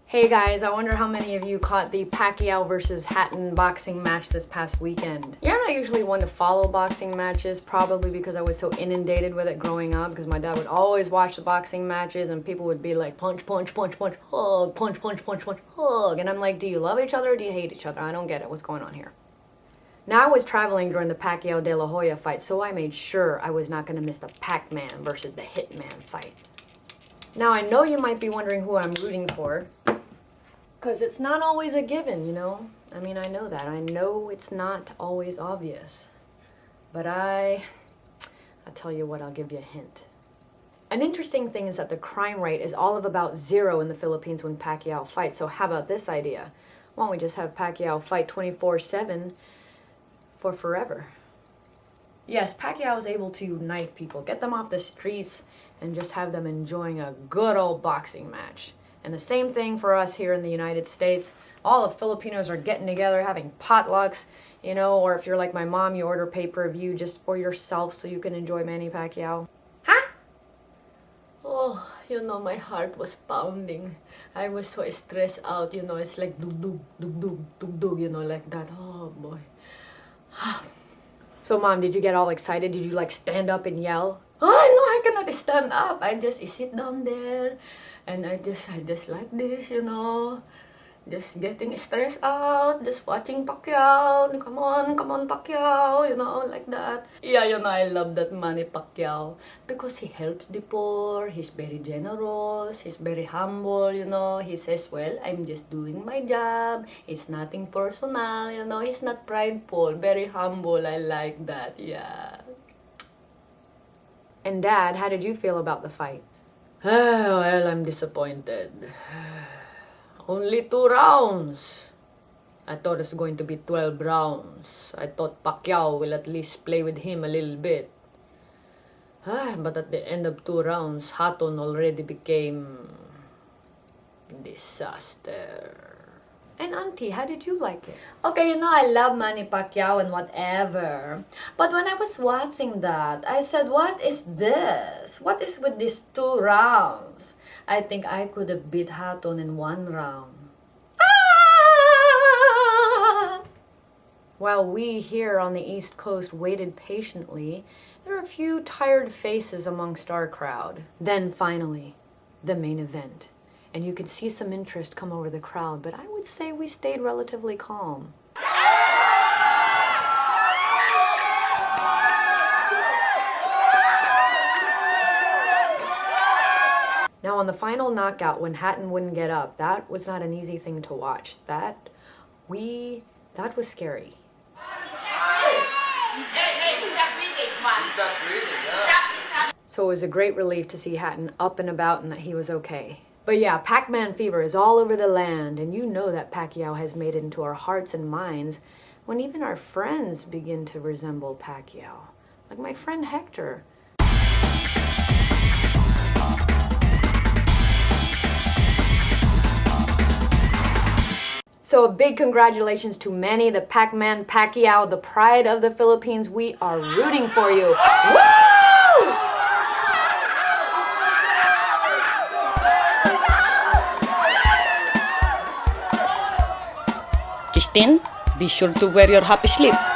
Hey guys, I wonder how many of you caught the Pacquiao versus Hatton boxing match this past weekend. You're not usually one to follow boxing matches, probably because I was so inundated with it growing up, because my dad would always watch the boxing matches and people would be like, punch, punch, punch, punch, hug, punch, punch, punch, punch, hug. And I'm like, do you love each other or do you hate each other? I don't get it. What's going on here? Now I was traveling during the Pacquiao De La Hoya fight, so I made sure I was not going to miss the Pac Man versus the Hitman fight. Now I know you might be wondering who I'm rooting for, because it's not always a given, you know? I mean, I know that. I know it's not always obvious. But I'll tell you what, I'll give you a hint. An interesting thing is that the crime rate is all of about 0 in the Philippines when Pacquiao fights. So how about this idea? Why don't we just have Pacquiao fight 24/7 for forever? Yes, Pacquiao is able to unite people, get them off the streets, and just have them enjoying a good old boxing match. And the same thing for us here in the United States. All the Filipinos are getting together, having potlucks, you know, or if you're like my mom, you order pay-per-view just for yourself so you can enjoy Manny Pacquiao. Huh? Oh, you know, my heart was pounding. I was so stressed out, you know, it's like dug-dug, dug-dug, dug-dug, you know, like that. Oh, boy. So, Mom, did you get all excited? Did you, like, stand up and yell? Oh, no, I cannot stand up. I just sit down there and I just like this, you know. Just getting stressed out, just watching Pacquiao. Come on, Pacquiao, you know, like that. Yeah, you know, I love that Manny Pacquiao because he helps the poor, he's very generous, he's very humble, you know. He says, well, I'm just doing my job, it's nothing personal, you know. He's not prideful, very humble, I like that, yeah. And Dad, how did you feel about the fight? Well, I'm disappointed. Only 2 rounds. I thought it was going to be 12 rounds. I thought Pacquiao will at least play with him a little bit. But at the end of 2 rounds, Hatton already became disaster. And Auntie, how did you like it? Okay, you know, I love Manny Pacquiao and whatever. But when I was watching that, I said, what is this? What is with these 2 rounds? I think I could have beat Hatton in 1 round. Ah! While we here on the East Coast waited patiently, there were a few tired faces amongst our crowd. Then finally, the main event. And you could see some interest come over the crowd, but I would say we stayed relatively calm. Now on the final knockout, when Hatton wouldn't get up, that was not an easy thing to watch. That was scary. So it was a great relief to see Hatton up and about and that he was okay. But yeah, Pac Man fever is all over the land, and you know that Pacquiao has made it into our hearts and minds when even our friends begin to resemble Pacquiao. Like my friend Hector. So a big congratulations to Manny, the Pac Man Pacquiao, the pride of the Philippines. We are rooting for you. Woo! Christine, be sure to wear your HappySlip.